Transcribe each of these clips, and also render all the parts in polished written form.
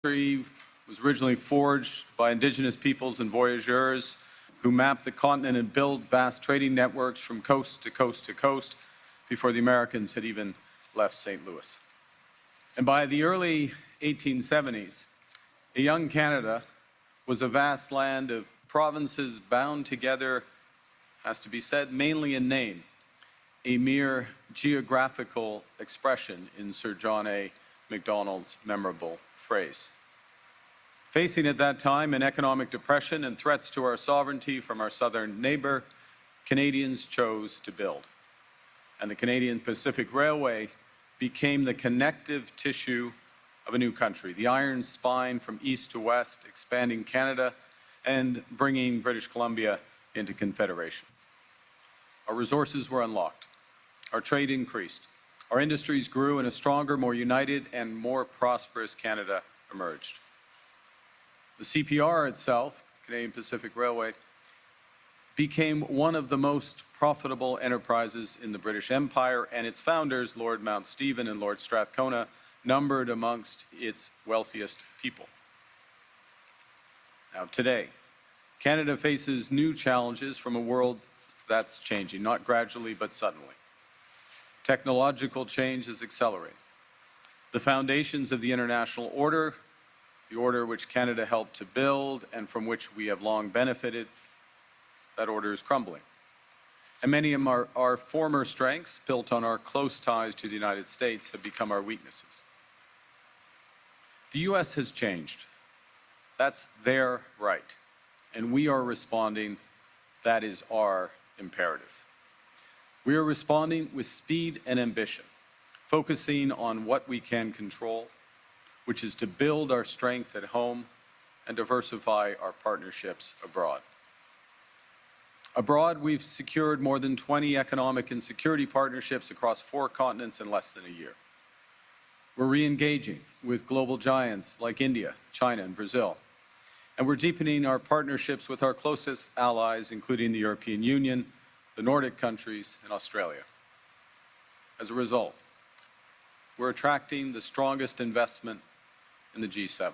was originally forged by indigenous peoples and voyageurs who mapped the continent and built vast trading networks from coast to coast to coast before the Americans had even left St. Louis. And by the early 1870s, a young Canada was a vast land of provinces bound together, has to be said, mainly in name, a mere geographical expression in Sir John A. Macdonald's memorable phrase. Facing at that time an economic depression and threats to our sovereignty from our southern neighbor, Canadians chose to build. And the Canadian Pacific Railway became the connective tissue of a new country, the iron spine from east to west, expanding Canada and bringing British Columbia into Confederation. Our resources were unlocked. Our trade increased. Our industries grew, and a stronger, more united, and more prosperous Canada emerged. The CPR itself, Canadian Pacific Railway, became one of the most profitable enterprises in the British Empire, and its founders, Lord Mount Stephen and Lord Strathcona, numbered amongst its wealthiest people. Now today, Canada faces new challenges from a world that's changing, not gradually but suddenly. Technological change is accelerating. The foundations of the international order, the order which Canada helped to build and from which we have long benefited, that order is crumbling. And many of our former strengths, built on our close ties to the United States, have become our weaknesses. The U.S. has changed. That's their right. And we are responding. That is our imperative. We are responding with speed and ambition, focusing on what we can control, which is to build our strength at home and diversify our partnerships abroad. Abroad, we've secured more than 20 economic and security partnerships across 4 continents in less than a year. We're re-engaging with global giants like India, China, and Brazil. And we're deepening our partnerships with our closest allies, including the European Union, the Nordic countries, and Australia. As a result, we're attracting the strongest investment in the G7.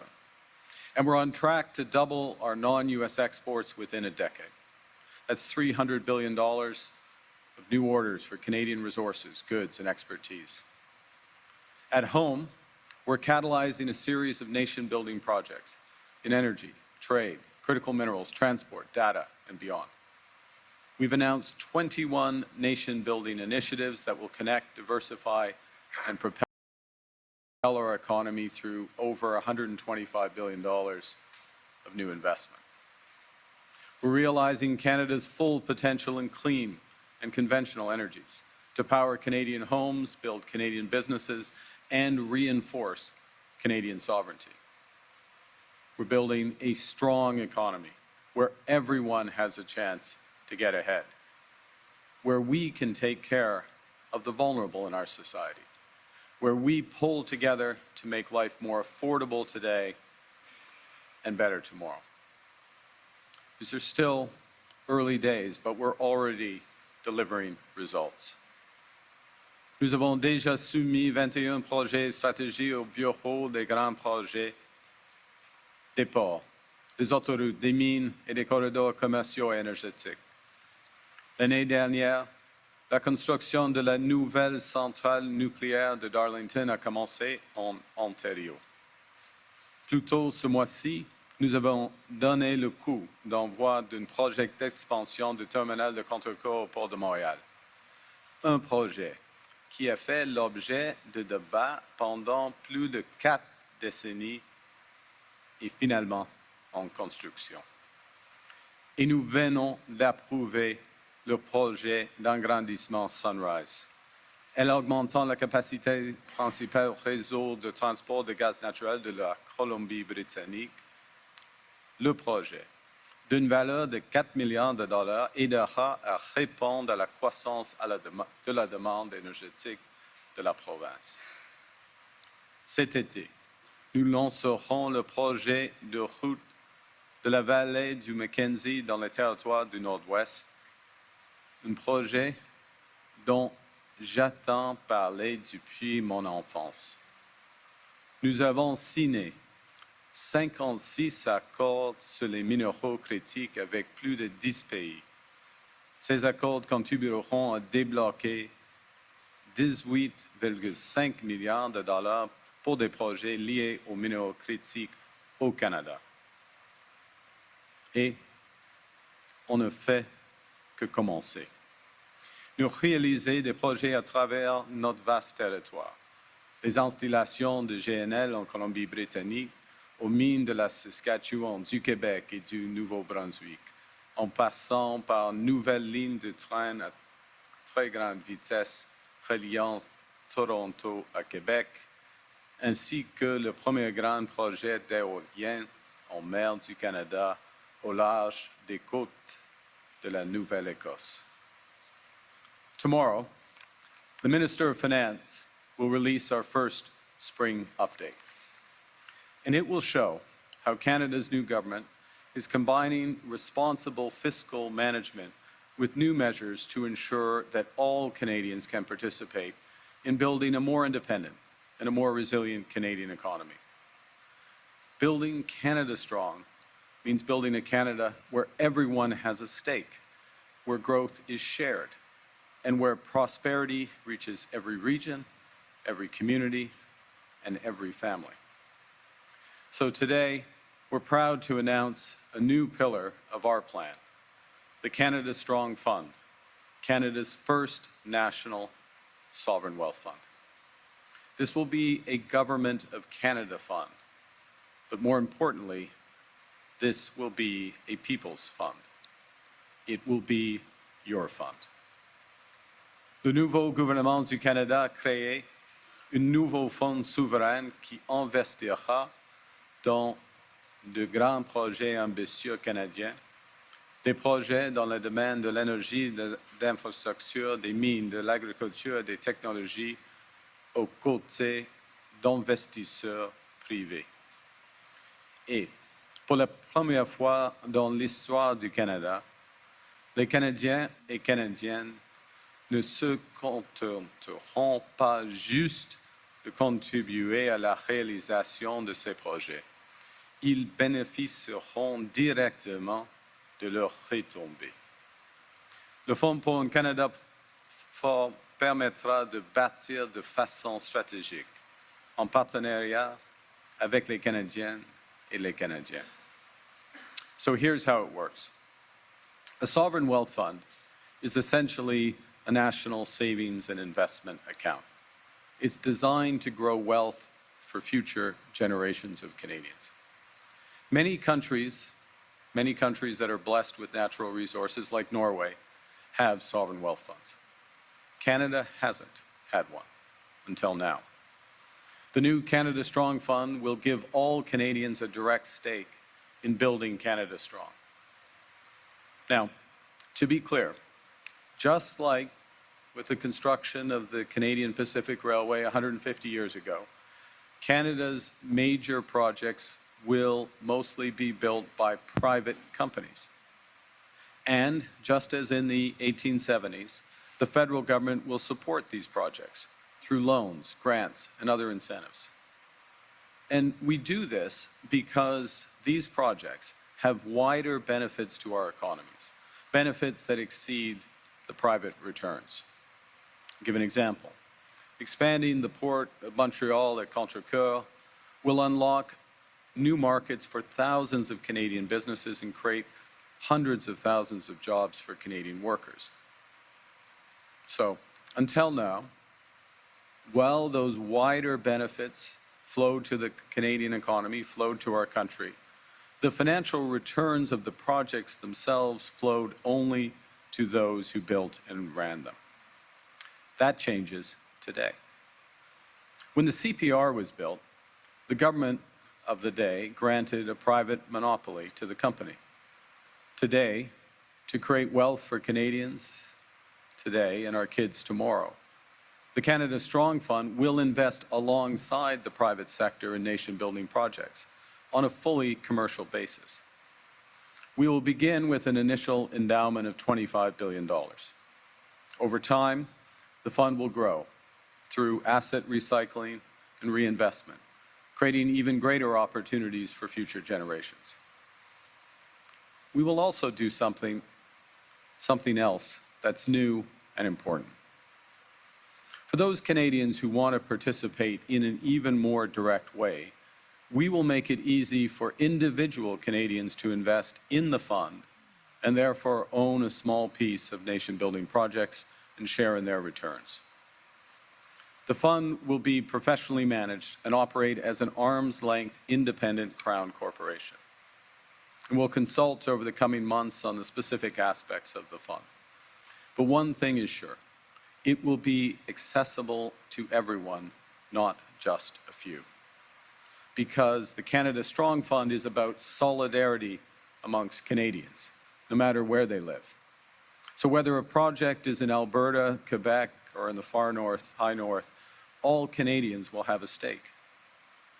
And we're on track to double our non-US exports within a decade. That's $300 billion of new orders for Canadian resources, goods, and expertise. At home, we're catalyzing a series of nation-building projects in energy, trade, critical minerals, transport, data, and beyond. We've announced 21 nation-building initiatives that will connect, diversify, and propel our economy through over $125 billion of new investment. We're realizing Canada's full potential in clean and conventional energies to power Canadian homes, build Canadian businesses, and reinforce Canadian sovereignty. We're building a strong economy where everyone has a chance to get ahead, where we can take care of the vulnerable in our society, where we pull together to make life more affordable today and better tomorrow. These are still early days, but we're already delivering results. Nous avons déjà soumis 21 projets stratégiques au Bureau des grands projets des ports, des autoroutes, des mines et des corridors commerciaux et énergétiques. L'année dernière, la construction de la nouvelle centrale nucléaire de Darlington a commencé en Ontario. Plus tôt ce mois-ci, nous avons donné le coup d'envoi d'un projet d'expansion du terminal de Contrecoeur au port de Montréal. Un projet qui a fait l'objet de débats pendant plus de 4 décennies et finalement en construction. Et nous venons d'approuver le projet d'agrandissement Sunrise. Elle augmentant la capacité principale réseau de transport de gaz naturel de la Colombie-Britannique. Le projet, d'une valeur de 4 milliards de dollars, aidera à répondre à la croissance de la demande énergétique de la province. Cet été, nous lancerons le projet de route de la vallée du Mackenzie dans le territoire du Nord-Ouest, un projet dont j'entends parler depuis mon enfance. Nous avons signé 56 accords sur les minéraux critiques avec plus de 10 pays. Ces accords contribueront à débloquer 18,5 milliards de dollars pour des projets liés aux minéraux critiques au Canada. Et on ne fait que commencer. Nous réalisons des projets à travers notre vaste territoire. Les installations de GNL en Colombie-Britannique, aux mines de la Saskatchewan, du Québec et du Nouveau-Brunswick, en passant par une nouvelle ligne de train à très grande vitesse reliant Toronto à Québec, ainsi que le premier grand projet d'éolien en mer du Canada au large des côtes de la Nouvelle-Écosse. Tomorrow, the Minister of Finance will release our first spring update. And it will show how Canada's new government is combining responsible fiscal management with new measures to ensure that all Canadians can participate in building a more independent and a more resilient Canadian economy. Building Canada strong means building a Canada where everyone has a stake, where growth is shared, and where prosperity reaches every region, every community, and every family. So today, we're proud to announce a new pillar of our plan, the Canada Strong Fund, Canada's first national sovereign wealth fund. This will be a Government of Canada fund, but more importantly, this will be a people's fund. It will be your fund. Le nouveau gouvernement du Canada a créé un nouveau fonds souverain qui investira dans de grands projets ambitieux canadiens, des projets dans le domaine de l'énergie, de l'infrastructure, des mines, de l'agriculture et des technologies, aux côtés d'investisseurs privés. Et pour la première fois dans l'histoire du Canada, les Canadiens et Canadiennes ne se contenteront pas juste de contribuer à la réalisation de ces projets. Ils bénéficieront directement de leurs retombées. Le Fonds pour un Canada fort permettra de bâtir de façon stratégique, en partenariat avec les Canadiennes et les Canadiens. So here's how it works. A sovereign wealth fund is essentially a national savings and investment account. It's designed to grow wealth for future generations of Canadians. Many countries that are blessed with natural resources, like Norway, have sovereign wealth funds. Canada hasn't had one until now. The new Canada Strong Fund will give all Canadians a direct stake in building Canada strong. Now, to be clear, just like with the construction of the Canadian Pacific Railway 150 years ago, Canada's major projects will mostly be built by private companies. And just as in the 1870s, the federal government will support these projects through loans, grants, and other incentives. And we do this because these projects have wider benefits to our economies, benefits that exceed the private returns. I'll give an example. Expanding the port of Montreal at Contrecoeur will unlock new markets for thousands of Canadian businesses and create hundreds of thousands of jobs for Canadian workers. So, until now, while those wider benefits flowed to the Canadian economy, flowed to our country, the financial returns of the projects themselves flowed only to those who built and ran them. That changes today. When the CPR was built, the government of the day granted a private monopoly to the company. Today, to create wealth for Canadians today and our kids tomorrow, the Canada Strong Fund will invest alongside the private sector in nation-building projects on a fully commercial basis. We will begin with an initial endowment of $25 billion. Over time, the fund will grow through asset recycling and reinvestment, creating even greater opportunities for future generations. We will also do something else that's new and important. For those Canadians who want to participate in an even more direct way, we will make it easy for individual Canadians to invest in the fund and therefore own a small piece of nation-building projects and share in their returns. The fund will be professionally managed and operate as an arm's-length independent Crown corporation. And we'll consult over the coming months on the specific aspects of the fund. But one thing is sure, it will be accessible to everyone, not just a few. Because the Canada Strong Fund is about solidarity amongst Canadians, no matter where they live. So whether a project is in Alberta, Quebec, or in the far north, high north, all Canadians will have a stake.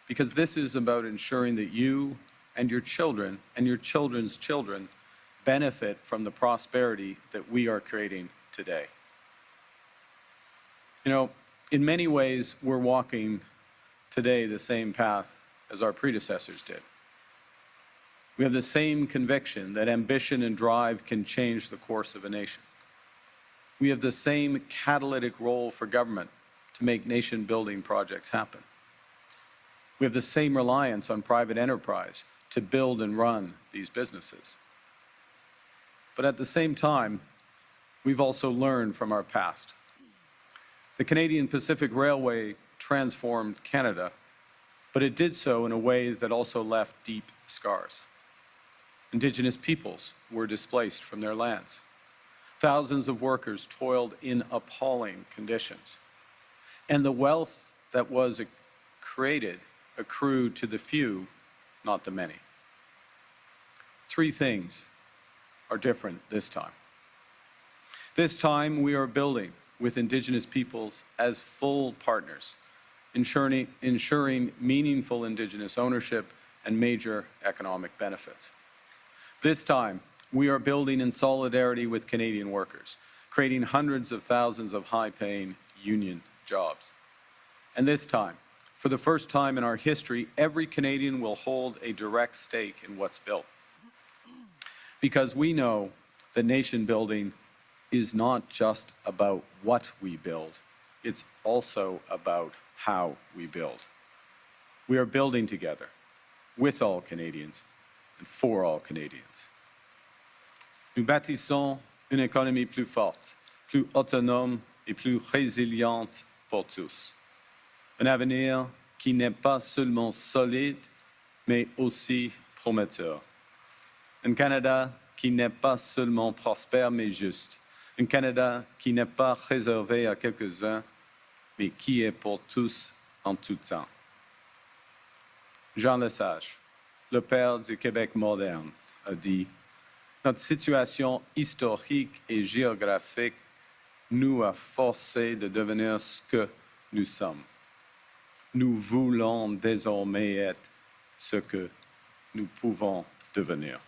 Because this is about ensuring that you and your children and your children's children benefit from the prosperity that we are creating today. You know, in many ways, we're walking today the same path as our predecessors did. We have the same conviction that ambition and drive can change the course of a nation. We have the same catalytic role for government to make nation-building projects happen. We have the same reliance on private enterprise to build and run these businesses. But at the same time, we've also learned from our past. The Canadian Pacific Railway transformed Canada, but it did so in a way that also left deep scars. Indigenous peoples were displaced from their lands. Thousands of workers toiled in appalling conditions. And the wealth that was created accrued to the few, not the many. Three things are different this time. This time we are building with Indigenous peoples as full partners, ensuring meaningful Indigenous ownership and major economic benefits. This time, we are building in solidarity with Canadian workers, creating hundreds of thousands of high-paying union jobs. And this time, for the first time in our history, every Canadian will hold a direct stake in what's built. Because we know that nation building is not just about what we build, it's also about how we build. We are building together with all Canadians and for all Canadians. Nous bâtissons une économie plus forte, plus autonome et plus résiliente pour tous. Un avenir qui n'est pas seulement solide, mais aussi prometteur. Un Canada qui n'est pas seulement prospère, mais juste. Un Canada qui n'est pas réservé à quelques-uns, mais qui est pour tous en tout temps. Jean Lesage, le père du Québec moderne, a dit « Notre situation historique et géographique nous a forcés de devenir ce que nous sommes. Nous voulons désormais être ce que nous pouvons devenir. »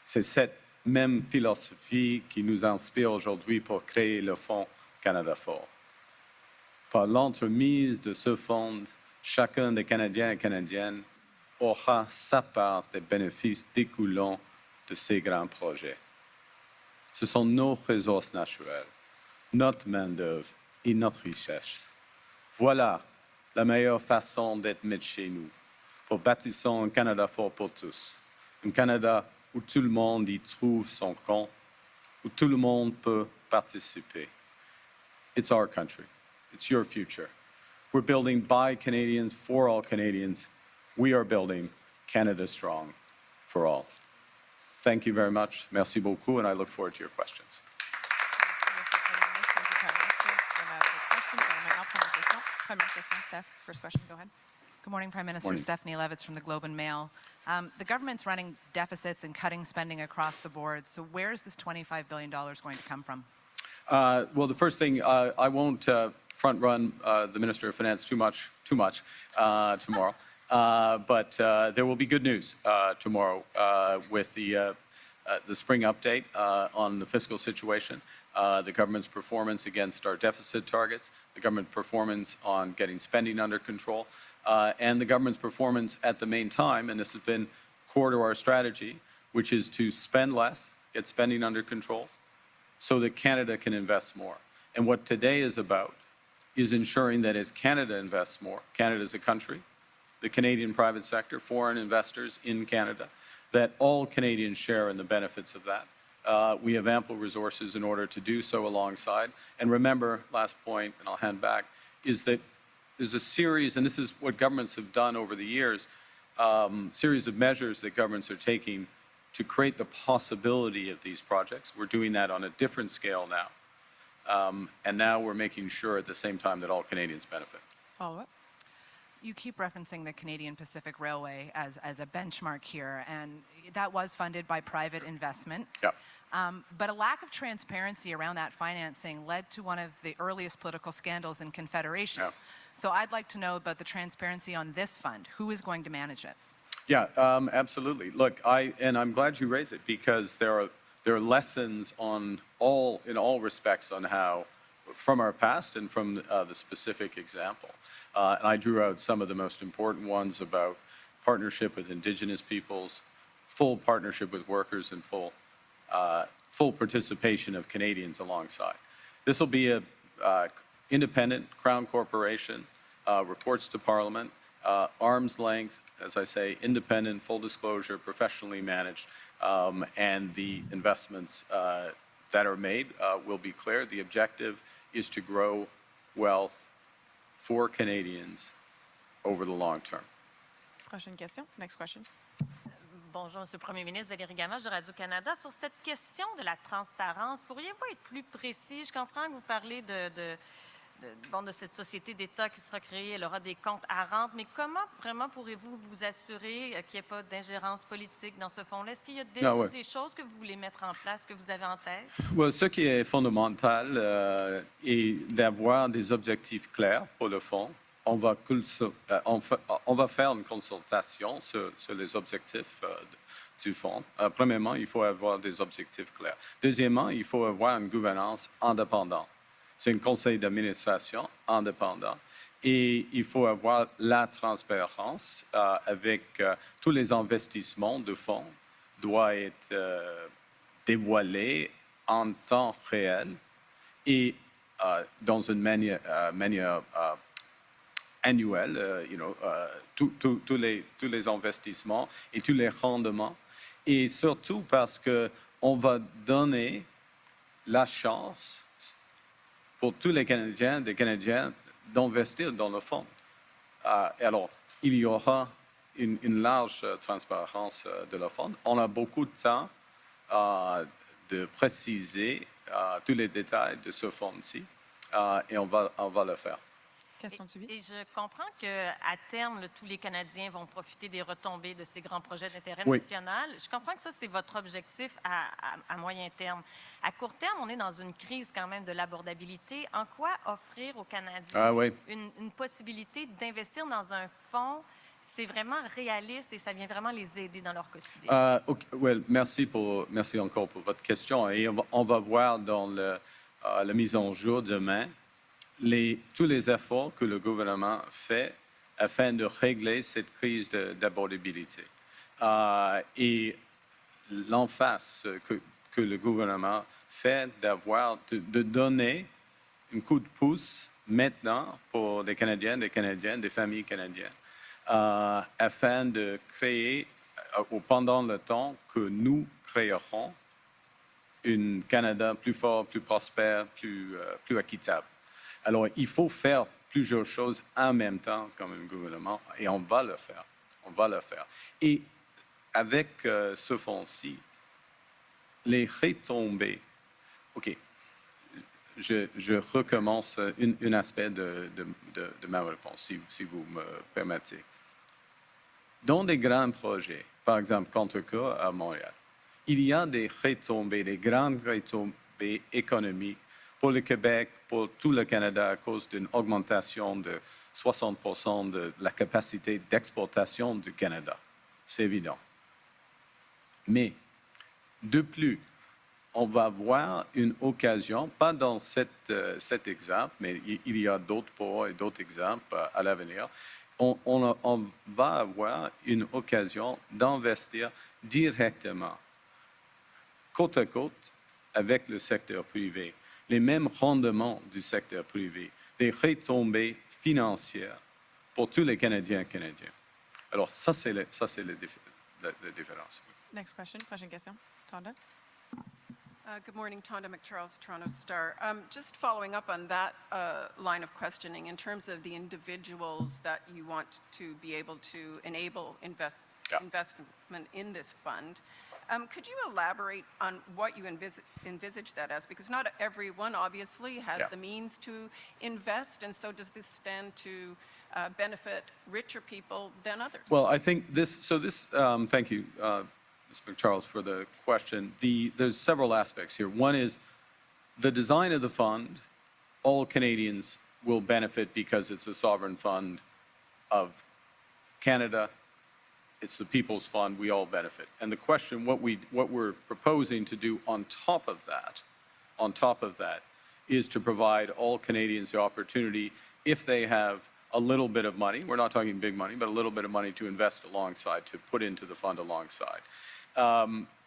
C'est cette même philosophie qui nous inspire aujourd'hui pour créer le Fonds Canada Fort. Par l'entremise de ce fonds, chacun des Canadiens et Canadiennes aura sa part des bénéfices découlant de ces grands projets. Ce sont nos ressources naturelles, notre main-d'œuvre et notre richesse. Voilà la meilleure façon d'être maître chez nous, pour bâtir un Canada fort pour tous. Un Canada où tout le monde y trouve son compte, où tout le monde peut participer. It's our country. It's your future. We're building by Canadians, for all Canadians. We are building Canada Strong for all. Thank you very much. Merci beaucoup, and I look forward to your questions. First question, go ahead. Good morning, Prime Minister. Morning. Stephanie Levitz from the Globe and Mail. The government's running deficits and cutting spending across the board. So where is this $25 billion going to come from? Well, the first thing, I won't front-run the Minister of Finance too much tomorrow. But there will be good news tomorrow with the spring update on the fiscal situation, the government's performance against our deficit targets, the government performance on getting spending under control. and the government's performance at the main time, and this has been core to our strategy, which is to spend less, get spending under control, so that Canada can invest more. And what today is about is ensuring that as Canada invests more, Canada as a country, the Canadian private sector, foreign investors in Canada, that all Canadians share in the benefits of that. We have ample resources in order to do so alongside. And remember, last point, and I'll hand back, is that there's a series, and this is what governments have done over the years, series of measures that governments are taking to create the possibility of these projects. We're doing that on a different scale now. And now we're making sure at the same time that all Canadians benefit. Follow-up. You keep referencing the Canadian Pacific Railway as a benchmark here, and that was funded by private investment. Yep. But a lack of transparency around that financing led to one of the earliest political scandals in Confederation. Yep. So I'd like to know about the transparency on this fund. Who is going to manage it? Yeah, absolutely. Look, I'm glad you raised it, because there are lessons in all respects on how, from our past and from the specific example. And I drew out some of the most important ones about partnership with Indigenous peoples, full partnership with workers, and full participation of Canadians alongside. This will be a independent Crown corporation, reports to Parliament, arm's length, as I say, independent, full disclosure, professionally managed, and the investments that are made will be clear. The objective is to grow wealth for Canadians over the long term. Prochaine question. Next question. Bonjour, Monsieur le Premier ministre, Valérie Gamache de Radio-Canada. Sur cette question de la transparence, pourriez-vous être plus précis? Je comprends que vous parlez de cette société d'État qui sera créée, elle aura des comptes à rente, mais comment vraiment pourrez-vous vous assurer qu'il n'y ait pas d'ingérence politique dans ce fonds-là? Est-ce qu'il y a déjà des choses que vous voulez mettre en place, que vous avez en tête? Well, ce qui est fondamental est d'avoir des objectifs clairs pour le fonds. On va faire une consultation sur les objectifs du fonds. Premièrement, il faut avoir des objectifs clairs. Deuxièmement, il faut avoir une gouvernance indépendante. C'est un conseil d'administration indépendant. Et il faut avoir la transparence avec tous les investissements de fonds doivent être dévoilés en temps réel et dans une manière annuelle, tous les investissements et tous les rendements. Et surtout parce qu'on va donner la chance pour tous les Canadiens, des Canadiens, d'investir dans le fonds. Alors, il y aura une large transparence de le fonds. On a beaucoup de temps de préciser tous les détails de ce fonds-ci et on va le faire. Question suivie. Et je comprends qu'à terme, tous les Canadiens vont profiter des retombées de ces grands projets d'intérêt national. Je comprends que ça, c'est votre objectif à moyen terme. À court terme, on est dans une crise quand même de l'abordabilité. En quoi offrir aux Canadiens une possibilité d'investir dans un fonds? C'est vraiment réaliste et ça vient vraiment les aider dans leur quotidien. Merci encore pour votre question. Et on va voir dans la mise en jour demain tous les efforts que le gouvernement fait afin de régler cette crise d'abordabilité. Et l'emphase que le gouvernement fait de donner un coup de pouce maintenant pour des Canadiens, des Canadiennes, des familles canadiennes, afin de créer, pendant le temps que nous créerons, un Canada plus fort, plus prospère, plus équitable. Alors, il faut faire plusieurs choses en même temps comme un gouvernement et on va le faire. On va le faire. Et avec ce fonds-ci, les retombées, OK, je recommence un aspect de ma réponse, si vous me permettez. Dans des grands projets, par exemple, Contrecoeur à Montréal, il y a des retombées, des grandes retombées économiques pour le Québec, pour tout le Canada, à cause d'une augmentation de 60% de la capacité d'exportation du Canada. C'est évident. Mais, de plus, on va avoir une occasion, pas dans cet exemple, mais il y a d'autres exemples à l'avenir, on va avoir une occasion d'investir directement, côte à côte, avec le secteur privé, les mêmes rendements du secteur privé, les retombées financières pour tous les Canadiens et Canadiens. Alors, ça, c'est la différence. Next question. Prochaine question. Tonda. Good morning, Tonda McCharles, Toronto Star. Just following up on that line of questioning, in terms of the individuals that you want to be able to enable investment in this fund, could you elaborate on what you envisage that as? Because not everyone, obviously, has the means to invest, and so does this stand to benefit richer people than others? Well, I think thank you, Ms. McCharles, for the question. There's several aspects here. One is the design of the fund. All Canadians will benefit because it's a sovereign fund of Canada. It's the People's Fund. We all benefit. And the question, what we're proposing to do on top of that, is to provide all Canadians the opportunity, if they have a little bit of money, we're not talking big money, but a little bit of money to invest alongside, to put into the fund alongside.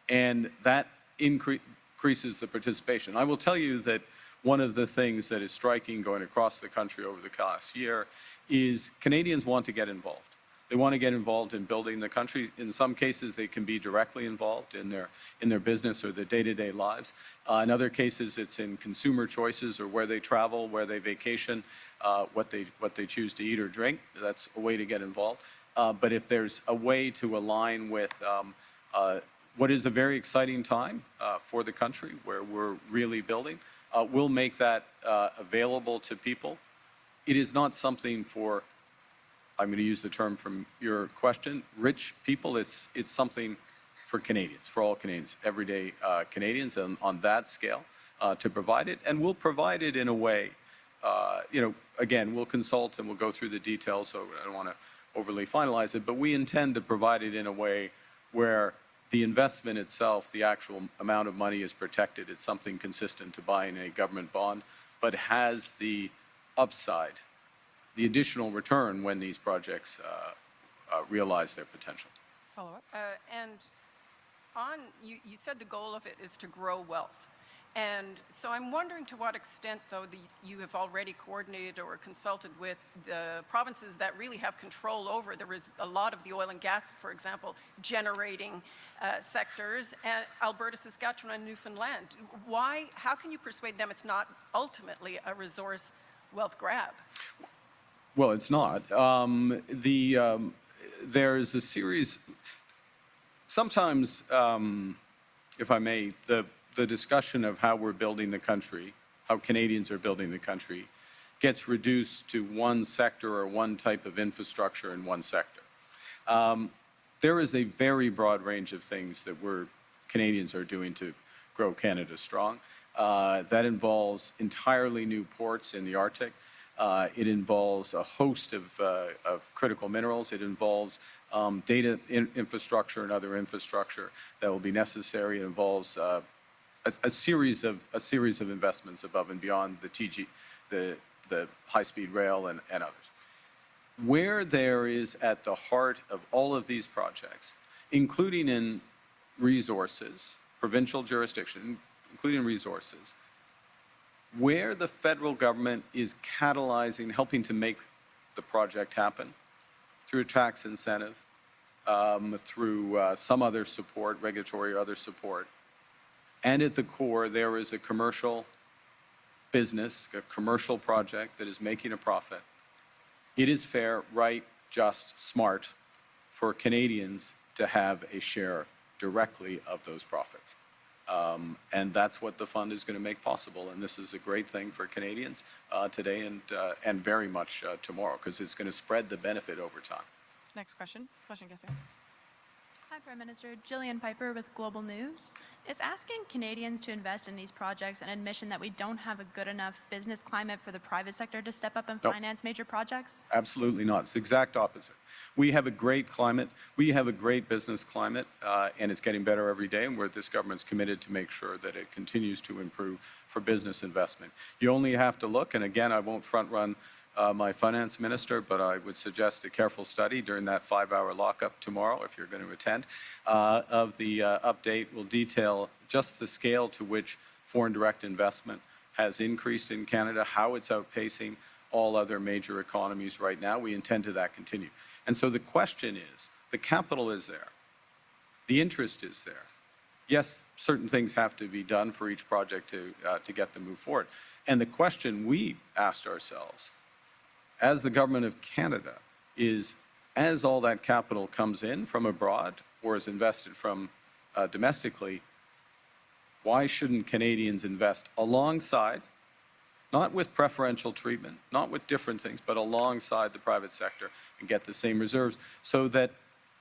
And that increases the participation. I will tell you that one of the things that is striking going across the country over the past year is Canadians want to get involved. They want to get involved in building the country. In some cases, they can be directly involved in their business or their day-to-day lives. In other cases, it's in consumer choices or where they travel, where they vacation, what they choose to eat or drink. That's a way to get involved. But if there's a way to align with what is a very exciting time for the country, where we're really building, we'll make that available to people. It is not something for, I'm going to use the term from your question, rich people. It's something for Canadians, for all Canadians, everyday Canadians, and on that scale to provide it. And we'll provide it in a way, again, we'll consult and we'll go through the details, so I don't want to overly finalize it, but we intend to provide it in a way where the investment itself, the actual amount of money, is protected. It's something consistent to buying a government bond, but has the upside, the additional return when these projects realize their potential. Follow up. And you said the goal of it is to grow wealth. And so I'm wondering to what extent, though, you have already coordinated or consulted with the provinces that really have control over. There is a lot of the oil and gas, for example, generating sectors, and Alberta, Saskatchewan, and Newfoundland. How can you persuade them it's not ultimately a resource wealth grab? Well, it's not. There's a series, sometimes, if I may, the discussion of how we're building the country, how Canadians are building the country, gets reduced to one sector or one type of infrastructure in one sector. There is a very broad range of things that Canadians are doing to grow Canada strong. That involves entirely new ports in the Arctic. It involves a host of critical minerals. It involves data infrastructure and other infrastructure that will be necessary. It involves a series of investments above and beyond the high-speed rail and others. Where there is at the heart of all of these projects, including in resources, provincial jurisdiction, including resources, where the federal government is catalyzing, helping to make the project happen through a tax incentive, through some other support, regulatory or other support, and at the core, there is a commercial business, a commercial project that is making a profit. It is fair, right, just, smart for Canadians to have a share directly of those profits. And that's what the fund is going to make possible. And this is a great thing for Canadians today and very much tomorrow, because it's going to spread the benefit over time. Next question. Prochaine question. Hi, Prime Minister. Jillian Piper with Global News. Is asking Canadians to invest in these projects an admission that we don't have a good enough business climate for the private sector to step up and finance major projects? Absolutely not. It's the exact opposite. We have a great climate. We have a great business climate, and it's getting better every day, and this government's committed to make sure that it continues to improve for business investment. You only have to look, and again, I won't front run my finance minister, but I would suggest a careful study during that 5-hour lockup tomorrow, if you're going to attend, of the update. Will detail just the scale to which foreign direct investment has increased in Canada, how it's outpacing all other major economies right now. We intend to that continue. And so the question is, the capital is there, the interest is there. Yes, certain things have to be done for each project to get them moved forward. And the question we asked ourselves, as the government of Canada, is as all that capital comes in from abroad or is invested from domestically, why shouldn't Canadians invest alongside, not with preferential treatment, not with different things, but alongside the private sector and get the same reserves so that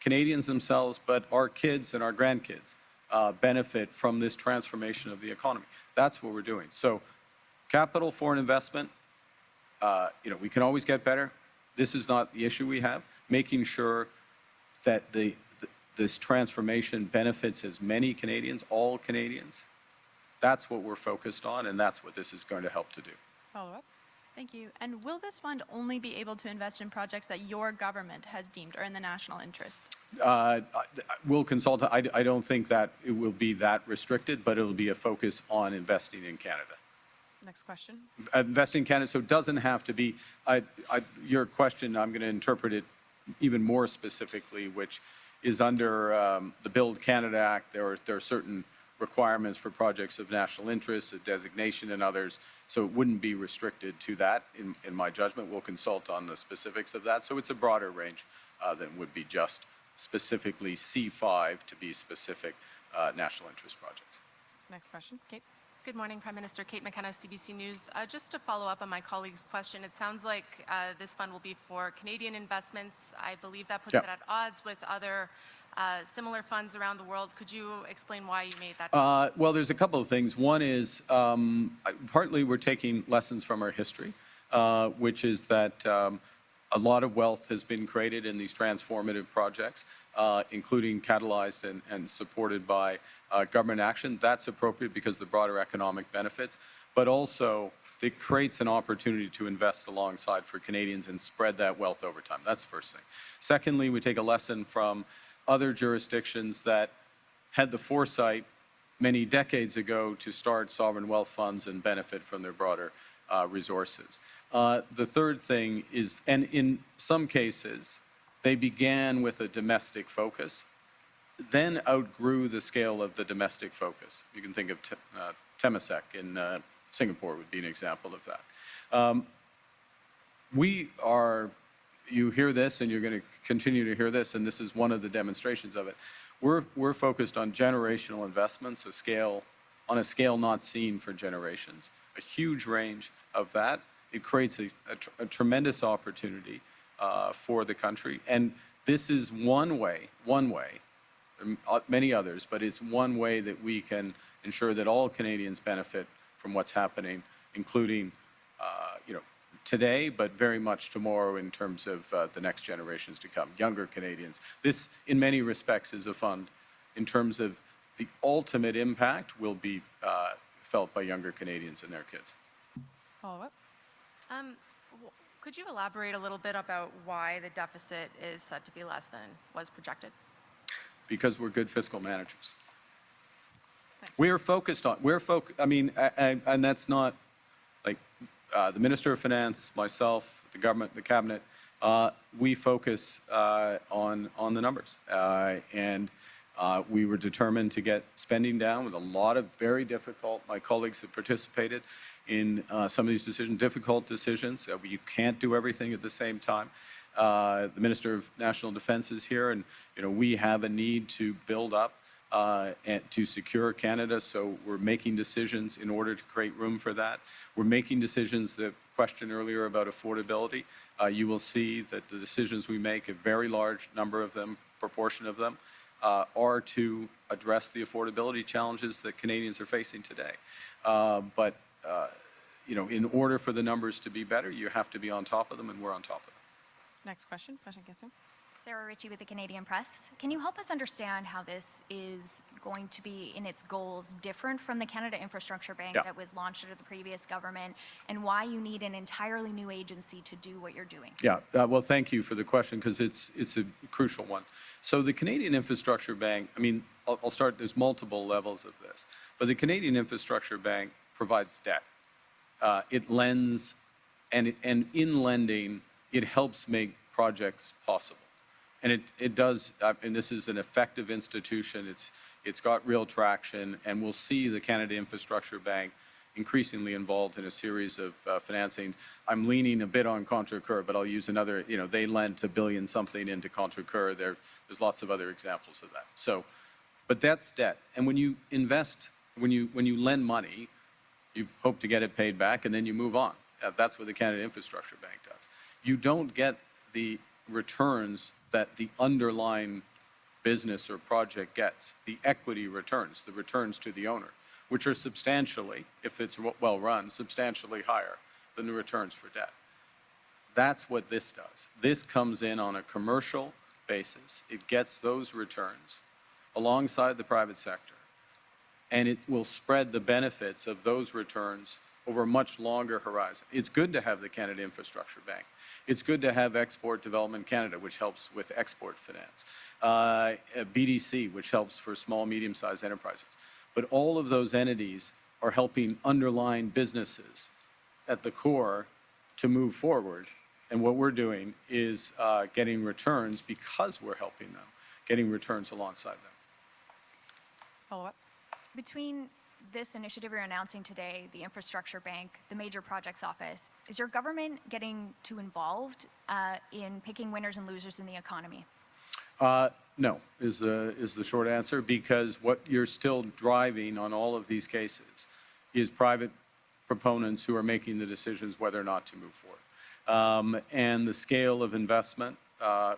Canadians themselves, but our kids and our grandkids benefit from this transformation of the economy. That's what we're doing. So capital, foreign investment, we can always get better. This is not the issue we have. Making sure that this transformation benefits as many Canadians, all Canadians, that's what we're focused on, and that's what this is going to help to do. Follow-up. Thank you. And will this fund only be able to invest in projects that your government has deemed are in the national interest? We'll consult. I don't think that it will be that restricted, but it'll be a focus on investing in Canada. Next question. Investing in Canada, so it doesn't have to be, your question, I'm going to interpret it even more specifically, which is under the Build Canada Act. There are certain requirements for projects of national interest, a designation and others, so it wouldn't be restricted to that in my judgment. We'll consult on the specifics of that. So it's a broader range than would be just specifically C5 to be specific national interest projects. Next question. Kate. Good morning, Prime Minister. Kate McKenna, CBC News. Just to follow up on my colleague's question, it sounds like this fund will be for Canadian investments. I believe that puts it at odds with other similar funds around the world. Could you explain why you made that? Well, there's a couple of things. One is partly we're taking lessons from our history, which is that a lot of wealth has been created in these transformative projects, including catalyzed and supported by government action. That's appropriate because of the broader economic benefits, but also it creates an opportunity to invest alongside for Canadians and spread that wealth over time. That's the first thing. Secondly, we take a lesson from other jurisdictions that had the foresight many decades ago to start sovereign wealth funds and benefit from their broader resources. The third thing is, and in some cases, they began with a domestic focus, then outgrew the scale of the domestic focus. You can think of Temasek in Singapore would be an example of that. You hear this and you're going to continue to hear this, and this is one of the demonstrations of it. We're focused on generational investments, on a scale not seen for generations, a huge range of that. It creates a tremendous opportunity for the country. And this is one way, many others, but it's one way that we can ensure that all Canadians benefit from what's happening, including today, but very much tomorrow in terms of the next generations to come, younger Canadians. This, in many respects, is a fund in terms of the ultimate impact will be felt by younger Canadians and their kids. Follow-up. Could you elaborate a little bit about why the deficit is set to be less than was projected? Because we're good fiscal managers. Thanks. We're focused on, and that's not like the Minister of Finance, myself, the government, the cabinet, we focus on the numbers. We were determined to get spending down with a lot of very difficult, my colleagues have participated in some of these decisions, difficult decisions. You can't do everything at the same time. The Minister of National Defense is here, and we have a need to build up and to secure Canada, so we're making decisions in order to create room for that. We're making decisions, the question earlier about affordability, you will see that the decisions we make, a very large number of them, proportion of them, are to address the affordability challenges that Canadians are facing today. In order for the numbers to be better, you have to be on top of them, and we're on top of them. Next question. Prochaine question. Sarah Ritchie with the Canadian Press. Can you help us understand how this is going to be in its goals different from the Canada Infrastructure Bank Yeah. that was launched under the previous government, and why you need an entirely new agency to do what you're doing? Yeah, well, thank you for the question because it's a crucial one. So the Canadian Infrastructure Bank, I mean, I'll start, there's multiple levels of this, but the Canadian Infrastructure Bank provides debt. It lends, and in lending, it helps make projects possible. And it does, and this is an effective institution. It's got real traction, and we'll see the Canada Infrastructure Bank increasingly involved in a series of financings. I'm leaning a bit on Contrecoeur, but I'll use another, they lent $1 billion something into Contrecoeur. There's lots of other examples of that. So, but that's debt. And when you invest, when you lend money, you hope to get it paid back, and then you move on. That's what the Canada Infrastructure Bank does. You don't get the returns that the underlying business or project gets, the equity returns, the returns to the owner, which are substantially, if it's well run, substantially higher than the returns for debt. That's what this does. This comes in on a commercial basis. It gets those returns alongside the private sector, and it will spread the benefits of those returns over a much longer horizon. It's good to have the Canada Infrastructure Bank. It's good to have Export Development Canada, which helps with export finance. BDC, which helps for small, medium-sized enterprises. But all of those entities are helping underlying businesses at the core to move forward. And what we're doing is getting returns because we're helping them, getting returns alongside them. Follow-up. Between this initiative you're announcing today, the Infrastructure Bank, the Major Projects Office, is your government getting too involved in picking winners and losers in the economy? No, is the short answer, because what you're still driving on all of these cases is private proponents who are making the decisions whether or not to move forward. And the scale of investment,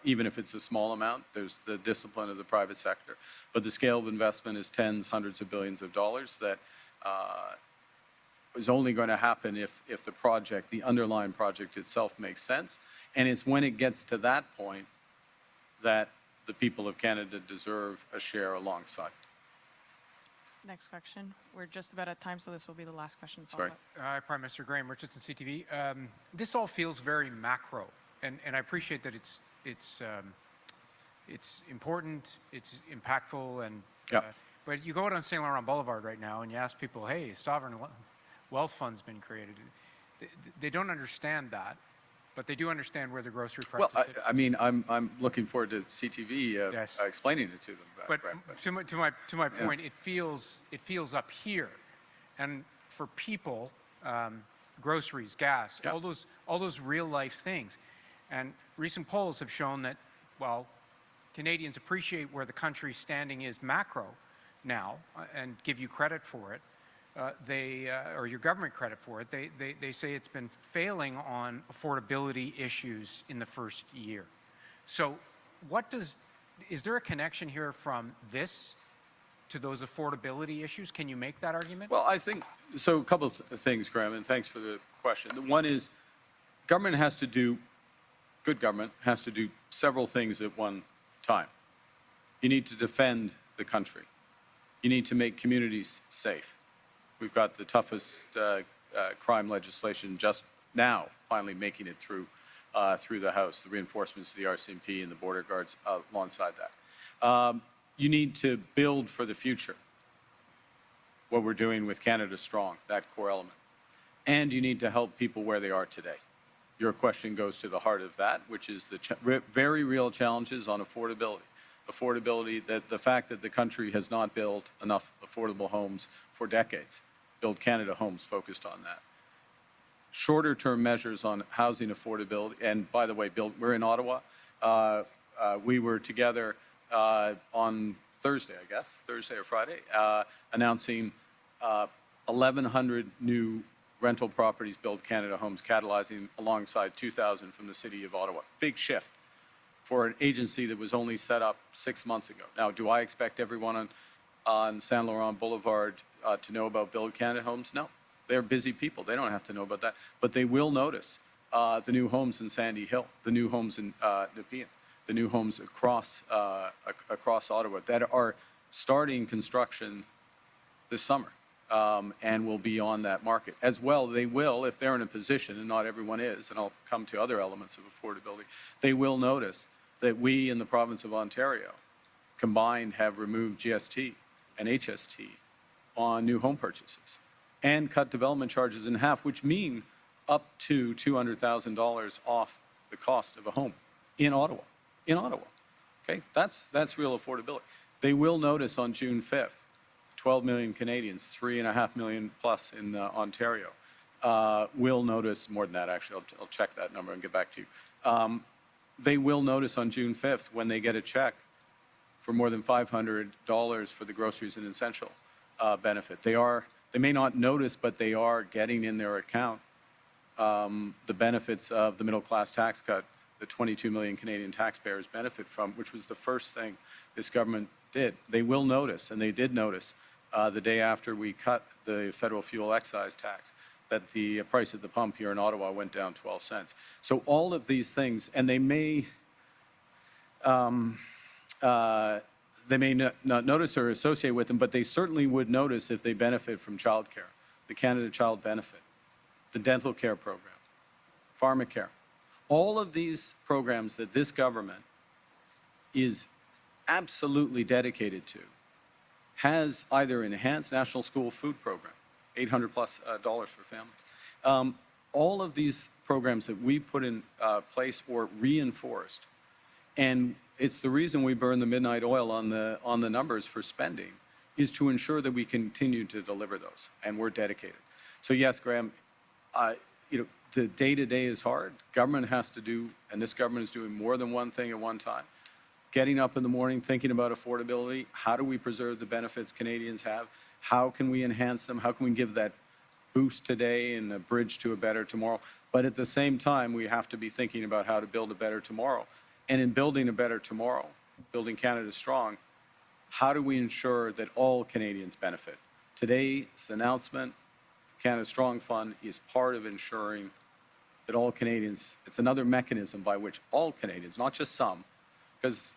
even if it's a small amount, there's the discipline of the private sector, but the scale of investment is tens, hundreds of billions of dollars that is only going to happen if the project, the underlying project itself makes sense. And it's when it gets to that point that the people of Canada deserve a share alongside. Next question. We're just about at time, so this will be the last question. Sorry. Follow-up. Hi, Prime Minister Graham Richardson, CTV. This all feels very macro, and I appreciate that it's important, it's impactful, and Yeah. but you go out on Saint Laurent Boulevard right now and you ask people, hey, sovereign wealth fund's been created. They don't understand that, but they do understand where the grocery prices. Well, I mean, I'm looking forward to CTV Yes. explaining it to them. But Brett, to my point, it feels up here, and for people, groceries, gas, Yeah. all those real life things, and recent polls have shown that while Canadians appreciate where the country's standing is macro now, and give you credit for it, or your government credit for it, they say it's been failing on affordability issues in the first year. So is there a connection here from this to those affordability issues? Can you make that argument? Well, I think, so a couple of things, Graham, and thanks for the question. The one is, government has to do, good government has to do several things at one time. You need to defend the country. You need to make communities safe. We've got the toughest crime legislation just now finally making it through the House, the reinforcements of the RCMP and the border guards alongside that. You need to build for the future, what we're doing with Canada Strong, that core element. And you need to help people where they are today. Your question goes to the heart of that, which is the very real challenges on affordability. Affordability, that the fact that the country has not built enough affordable homes for decades. Build Canada Homes focused on that. Shorter term measures on housing affordability, and by the way, we're in Ottawa. We were together on Thursday, I guess, Thursday or Friday, announcing 1,100 new rental properties, Build Canada Homes, catalyzing alongside 2,000 from the city of Ottawa. Big shift for an agency that was only set up 6 months ago. Now, do I expect everyone on Saint Laurent Boulevard to know about Build Canada Homes? No. They're busy people. They don't have to know about that. But they will notice the new homes in Sandy Hill, the new homes in Nepean. the new homes across Ottawa that are starting construction this summer and will be on that market. As well, they will, if they're in a position, and not everyone is, and I'll come to other elements of affordability, they will notice that we in the province of Ontario combined have removed GST and HST on new home purchases and cut development charges in half, which mean up to $200,000 off the cost of a home in Ottawa. In Ottawa. Okay? That's real affordability. They will notice on June 5th, 12 million Canadians, 3.5 million plus in Ontario, will notice more than that, actually. I'll check that number and get back to you. They will notice on June 5th when they get a check for more than $500 for the groceries and essential benefit. They may not notice, but they are getting in their account the benefits of the middle class tax cut that 22 million Canadian taxpayers benefit from, which was the first thing this government did. They will notice, and they did notice the day after we cut the federal fuel excise tax, that the price at the pump here in Ottawa went down 12 cents. So all of these things, and they may not notice or associate with them, but they certainly would notice if they benefit from childcare, the Canada Child Benefit, the dental care program, pharmacare. All of these programs that this government is absolutely dedicated to has either enhanced national school food program, $800 plus for families. All of these programs that we put in place or reinforced, and it's the reason we burn the midnight oil on the numbers for spending, is to ensure that we continue to deliver those, and we're dedicated. So yes, Graham, the day-to-day is hard. Government has to do, and this government is doing more than one thing at one time. Getting up in the morning, thinking about affordability. How do we preserve the benefits Canadians have? How can we enhance them? How can we give that boost today and a bridge to a better tomorrow? But at the same time, we have to be thinking about how to build a better tomorrow. And in building a better tomorrow, building Canada strong, how do we ensure that all Canadians benefit? Today's announcement, Canada Strong Fund, is part of ensuring that all Canadians, it's another mechanism by which all Canadians, not just some, because,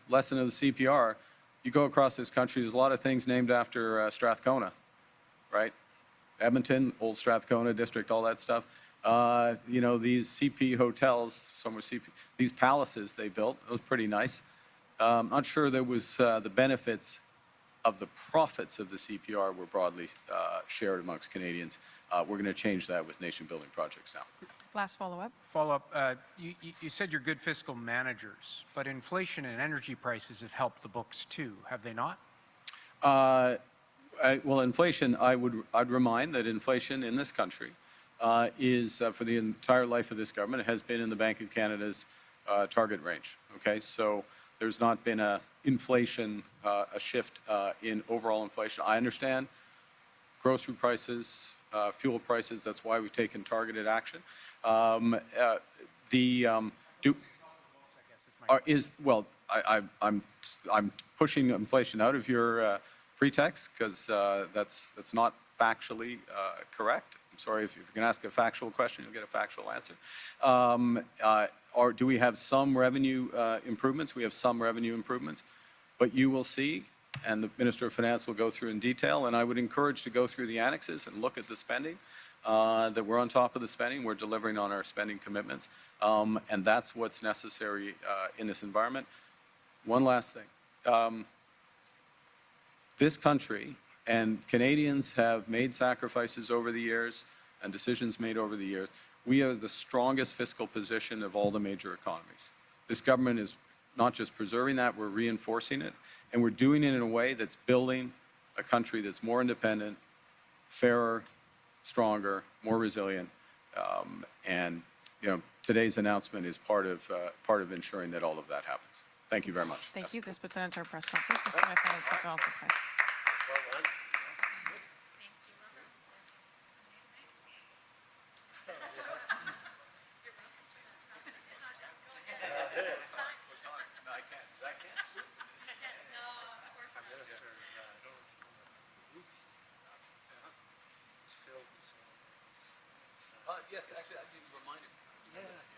lesson of the CPR, you go across this country, there's a lot of things named after Strathcona, right? Edmonton, Old Strathcona District, all that stuff. These CP hotels, some were CP, these palaces they built, it was pretty nice. I'm not sure there was the benefits of the profits of the CPR were broadly shared amongst Canadians. We're going to change that with nation-building projects now. Last follow-up. Follow-up. You said you're good fiscal managers, but inflation and energy prices have helped the books too, have they not? Well, inflation, I'd remind that inflation in this country is, for the entire life of this government, has been in the Bank of Canada's target range. Okay, so there's not been a shift in overall inflation. I understand grocery prices, fuel prices. That's why we've taken targeted action. I'm pushing inflation out of your pretext because that's not factually correct. I'm sorry, if you're going to ask a factual question, you'll get a factual answer. Or do we have some revenue improvements? We have some revenue improvements, but you will see, and the Minister of Finance will go through in detail, and I would encourage to go through the annexes and look at the spending, that we're on top of the spending, we're delivering on our spending commitments, and that's what's necessary in this environment. One last thing. This country and Canadians have made sacrifices over the years and decisions made over the years. We are the strongest fiscal position of all the major economies. This government is not just preserving that, we're reinforcing it, and we're doing it in a way that's building a country that's more independent, fairer, stronger, more resilient, and today's announcement is part of ensuring that all of that happens. Thank you very much. Thank you. This puts an end to our press conference. Let's go ahead and take all for time. Yes, actually, I need to remind him. Yeah.